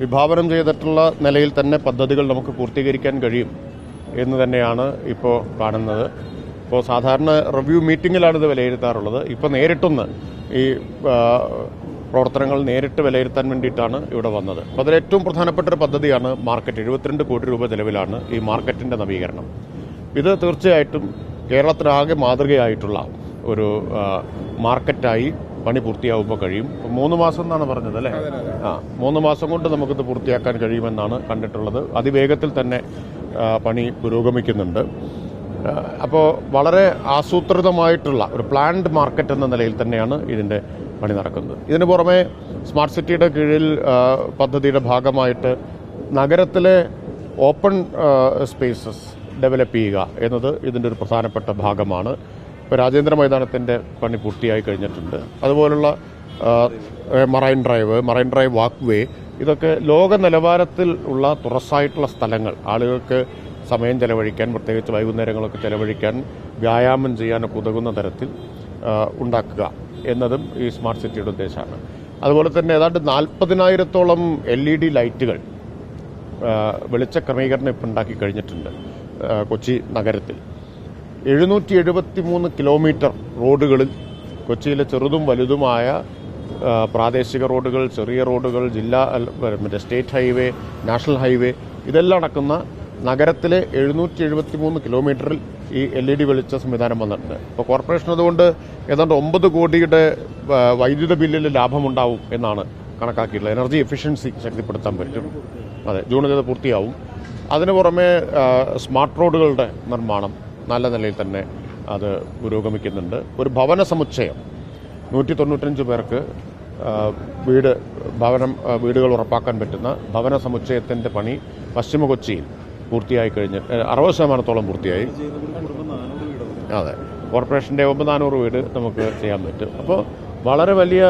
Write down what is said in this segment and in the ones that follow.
വിഭാവനം ചെയ്തിട്ടുള്ള നിലയിൽ തന്നെ പദ്ധതികൾ നമുക്ക് പൂർത്തീകരിക്കാൻ കഴിയും എന്ന് തന്നെയാണ് ഇപ്പോൾ കാണുന്നത്. ഇപ്പോൾ സാധാരണ റിവ്യൂ മീറ്റിങ്ങിലാണ് ഇത് വിലയിരുത്താറുള്ളത്. ഇപ്പോൾ നേരിട്ടൊന്ന് ഈ പ്രവർത്തനങ്ങൾ നേരിട്ട് വിലയിരുത്താൻ വേണ്ടിയിട്ടാണ് ഇവിടെ വന്നത്. അപ്പോൾ അതിലേറ്റവും പ്രധാനപ്പെട്ട ഒരു പദ്ധതിയാണ് മാർക്കറ്റ്. 72 കോടി രൂപ ചെലവിലാണ് ഈ മാർക്കറ്റിൻ്റെ നവീകരണം. ഇത് തീർച്ചയായിട്ടും കേരളത്തിലാകെ മാതൃകയായിട്ടുള്ള ഒരു മാർക്കറ്റായി പണി പൂർത്തിയാവുമ്പോൾ കഴിയും. 3 മാസം എന്നാണ് പറഞ്ഞത് അല്ലേ? 3 മാസം കൊണ്ട് നമുക്കിത് പൂർത്തിയാക്കാൻ കഴിയുമെന്നാണ് കണ്ടിട്ടുള്ളത്. അതിവേഗത്തിൽ തന്നെ പണി പുരോഗമിക്കുന്നുണ്ട്. അപ്പോൾ വളരെ ആസൂത്രിതമായിട്ടുള്ള ഒരു പ്ലാൻഡ് മാർക്കറ്റ് എന്ന നിലയിൽ തന്നെയാണ് ഇതിൻ്റെ പണി നടക്കുന്നത്. ഇതിനു പുറമെ സ്മാർട്ട് സിറ്റിയുടെ കീഴിൽ പദ്ധതിയുടെ ഭാഗമായിട്ട് നഗരത്തിലെ ഓപ്പൺ സ്പേസസ് ഡെവലപ്പ് ചെയ്യുക എന്നത് ഇതിൻ്റെ ഒരു പ്രധാനപ്പെട്ട ഭാഗമാണ്. ഇപ്പോൾ രാജേന്ദ്ര മൈതാനത്തിൻ്റെ പണി പൂർത്തിയായി കഴിഞ്ഞിട്ടുണ്ട്. അതുപോലുള്ള മറൈൻ ഡ്രൈവ് വാക്ക് വേ, ഇതൊക്കെ ലോക നിലവാരത്തിൽ ഉള്ള തുറസായിട്ടുള്ള സ്ഥലങ്ങൾ ആളുകൾക്ക് സമയം ചെലവഴിക്കാൻ, പ്രത്യേകിച്ച് വൈകുന്നേരങ്ങളൊക്കെ ചെലവഴിക്കാൻ, വ്യായാമം ചെയ്യാനൊക്കെ ഉതകുന്ന തരത്തിൽ ഉണ്ടാക്കുക എന്നതും ഈ സ്മാർട്ട് സിറ്റിയുടെ ഉദ്ദേശമാണ്. അതുപോലെ തന്നെ ഏതാണ്ട് 40,000-ഓളം LED ലൈറ്റുകൾ വെളിച്ച ക്രമീകരണം ഇപ്പം ഉണ്ടാക്കി കഴിഞ്ഞിട്ടുണ്ട് കൊച്ചി നഗരത്തിൽ. 773 കിലോമീറ്റർ റോഡുകളിൽ കൊച്ചിയിലെ ചെറുതും വലുതുമായ പ്രാദേശിക റോഡുകൾ, ചെറിയ റോഡുകൾ, സ്റ്റേറ്റ് ഹൈവേ, നാഷണൽ ഹൈവേ, ഇതെല്ലാം അടക്കുന്ന നഗരത്തിലെ 773 കിലോമീറ്ററിൽ ഈ LED വെളിച്ച സംവിധാനം വന്നിട്ടുണ്ട്. ഇപ്പോൾ കോർപ്പറേഷൻ അതുകൊണ്ട് ഏതാണ്ട് 9 കോടിയുടെ വൈദ്യുത ബില്ലിൽ ലാഭമുണ്ടാവും എന്നാണ് കണക്കാക്കിയിട്ടുള്ളത്. എനർജി എഫിഷ്യൻസി ശക്തിപ്പെടുത്താൻ പറ്റും. അതെ, ജൂണിൽ ഇത് പൂർത്തിയാവും. അതിനു പുറമെ സ്മാർട്ട് റോഡുകളുടെ നിർമ്മാണം നല്ല നിലയിൽ തന്നെ അത് പുരോഗമിക്കുന്നുണ്ട്. ഒരു ഭവന സമുച്ചയം 195 പേർക്ക് വീടുകൾ ഉറപ്പാക്കാൻ പറ്റുന്ന ഭവന സമുച്ചയത്തിൻ്റെ പണി പശ്ചിമ കൊച്ചിയിൽ പൂർത്തിയായി കഴിഞ്ഞ് 60% പൂർത്തിയായി. അതെ, കോർപ്പറേഷൻ്റെ 400 വീട് നമുക്ക് ചെയ്യാൻ പറ്റും. അപ്പോൾ വളരെ വലിയ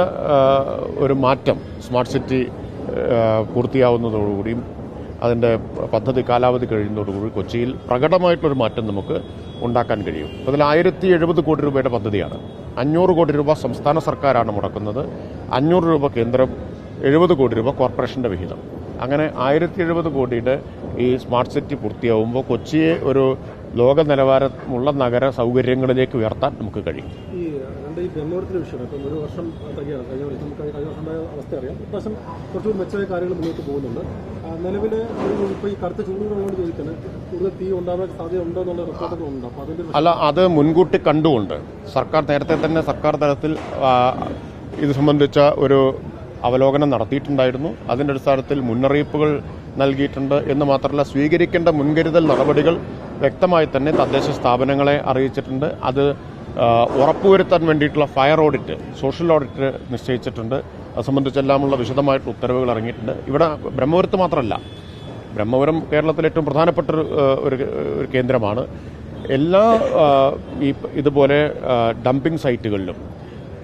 ഒരു മാറ്റം സ്മാർട്ട് സിറ്റി പൂർത്തിയാവുന്നതോടുകൂടിയും അതിൻ്റെ പദ്ധതി കാലാവധി കഴിയുന്നതോടുകൂടി കൊച്ചിയിൽ പ്രകടമായിട്ടൊരു മാറ്റം നമുക്ക് ഉണ്ടാക്കാൻ കഴിയും. അതിൽ 1070 കോടി രൂപയുടെ പദ്ധതിയാണ്. 500 കോടി രൂപ സംസ്ഥാന സർക്കാരാണ് മുടക്കുന്നത്, 500 രൂപ കേന്ദ്രം, 70 കോടി രൂപ കോർപ്പറേഷൻ്റെ വിഹിതം. അങ്ങനെ 1070 കോടിയുടെ ഈ സ്മാർട്ട് സിറ്റി പൂർത്തിയാവുമ്പോൾ കൊച്ചിയെ ഒരു ലോക നിലവാരമുള്ള നഗര സൗകര്യങ്ങളിലേക്ക് ഉയർത്താൻ നമുക്ക് കഴിയും. ഈ ബ്രഹ്മപുരത്തിൻ്റെ വിഷയമാണ്. ഇപ്പം 1 വർഷം തന്നെയാണ് കഴിഞ്ഞ വർഷമായ അവസ്ഥ അറിയാം. ഇപ്രാവശ്യം കുറച്ചുകൂടി മെച്ചമായ കാര്യങ്ങൾ മുന്നോട്ട് പോകുന്നുണ്ട്. നിലവിൽ ഇപ്പോൾ ഈ കടുത്ത ചൂടുകളോട് ചോദിക്കുന്നത് കൂടുതൽ തീ ഉണ്ടാകാൻ സാധ്യത ഉണ്ടോ എന്നുള്ള റിപ്പോർട്ടൊക്കെ ഉണ്ട്. അപ്പോൾ അതിൻ്റെ അല്ല, അത് മുൻകൂട്ടി കണ്ടുകൊണ്ട് സർക്കാർ നേരത്തെ തന്നെ സർക്കാർ തലത്തിൽ ഇത് സംബന്ധിച്ച ഒരു അവലോകനം നടത്തിയിട്ടുണ്ടായിരുന്നു. അതിൻ്റെ അടിസ്ഥാനത്തിൽ മുന്നറിയിപ്പുകൾ നൽകിയിട്ടുണ്ട് എന്ന് മാത്രമല്ല, സ്വീകരിക്കേണ്ട മുൻകരുതൽ നടപടികൾ വ്യക്തമായി തന്നെ തദ്ദേശ സ്ഥാപനങ്ങളെ അറിയിച്ചിട്ടുണ്ട്. അത് ഉറപ്പുവരുത്താൻ വേണ്ടിയിട്ടുള്ള ഫയർ ഓഡിറ്റ്, സോഷ്യൽ ഓഡിറ്റ് നിശ്ചയിച്ചിട്ടുണ്ട്. അത് സംബന്ധിച്ചെല്ലാമുള്ള വിശദമായിട്ടുള്ള ഉത്തരവുകൾ ഇറങ്ങിയിട്ടുണ്ട്. ഇവിടെ ബ്രഹ്മപുരത്ത് മാത്രമല്ല, ബ്രഹ്മപുരം കേരളത്തിലെ ഏറ്റവും പ്രധാനപ്പെട്ട ഒരു കേന്ദ്രമാണ്. എല്ലാ ഇതുപോലെ ഡംപിംഗ് സൈറ്റുകളിലും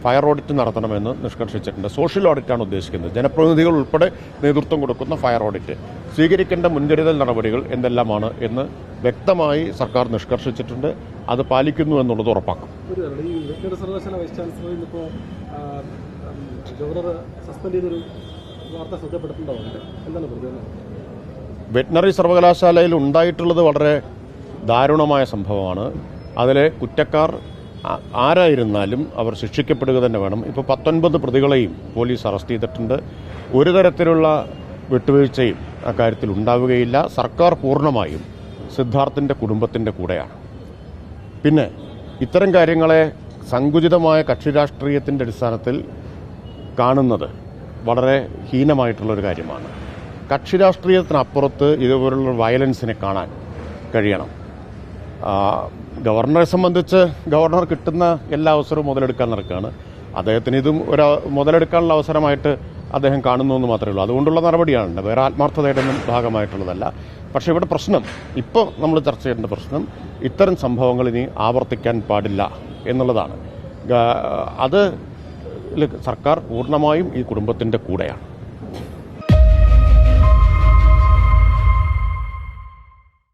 ഫയർ ഓഡിറ്റ് നടത്തണമെന്ന് നിഷ്കർഷിച്ചിട്ടുണ്ട്. സോഷ്യൽ ഓഡിറ്റാണ് ഉദ്ദേശിക്കുന്നത്. ജനപ്രതിനിധികൾ ഉൾപ്പെടെ നേതൃത്വം കൊടുക്കുന്ന ഫയർ ഓഡിറ്റ്. സ്വീകരിക്കേണ്ട മുൻകരുതൽ നടപടികൾ എന്തെല്ലാമാണ് എന്ന് വ്യക്തമായി സർക്കാർ നിഷ്കർഷിച്ചിട്ടുണ്ട്. അത് പാലിക്കുന്നു എന്നുള്ളത് ഉറപ്പാക്കും. വെറ്റിനറി സർവകലാശാലയിൽ ഉണ്ടായിട്ടുള്ളത് വളരെ ദാരുണമായ സംഭവമാണ്. അതിലെ കുറ്റക്കാർ ആരായിരുന്നാലും അവർ ശിക്ഷിക്കപ്പെടുക തന്നെ വേണം. ഇപ്പോൾ 19 പ്രതികളെയും പോലീസ് അറസ്റ്റ് ചെയ്തിട്ടുണ്ട്. ഒരു തരത്തിലുള്ള വിട്ടുവീഴ്ചയും അക്കാര്യത്തിൽ ഉണ്ടാവുകയില്ല. സർക്കാർ പൂർണ്ണമായും സിദ്ധാർത്ഥിൻ്റെ കുടുംബത്തിൻ്റെ കൂടെയാണ്. പിന്നെ ഇത്തരം കാര്യങ്ങളെ സങ്കുചിതമായ കക്ഷി രാഷ്ട്രീയത്തിൻ്റെ അടിസ്ഥാനത്തിൽ കാണുന്നത് വളരെ ഹീനമായിട്ടുള്ളൊരു കാര്യമാണ്. കക്ഷി രാഷ്ട്രീയത്തിനപ്പുറത്ത് ഇതുപോലുള്ള വയലൻസിനെ കാണാൻ കഴിയണം. ഗവർണറെ സംബന്ധിച്ച് ഗവർണർ കിട്ടുന്ന എല്ലാ അവസരവും മുതലെടുക്കാൻ നടക്കുകയാണ്. അദ്ദേഹത്തിന് ഇതും ഒരു മുതലെടുക്കാനുള്ള അവസരമായിട്ട് അദ്ദേഹം കാണുന്നു എന്ന് മാത്രമേ ഉള്ളൂ. അതുകൊണ്ടുള്ള നടപടിയാണ്, വേറെ ആത്മാർത്ഥതയുടെ ഒന്നും ഭാഗമായിട്ടുള്ളതല്ല. പക്ഷേ ഇവിടെ പ്രശ്നം, ഇപ്പോൾ നമ്മൾ ചർച്ച ചെയ്യേണ്ട പ്രശ്നം, ഇത്തരം സംഭവങ്ങൾ ഇനി ആവർത്തിക്കാൻ പാടില്ല എന്നുള്ളതാണ്. അത് സർക്കാർ പൂർണ്ണമായും ഈ കുടുംബത്തിൻ്റെ കൂടെയാണ്.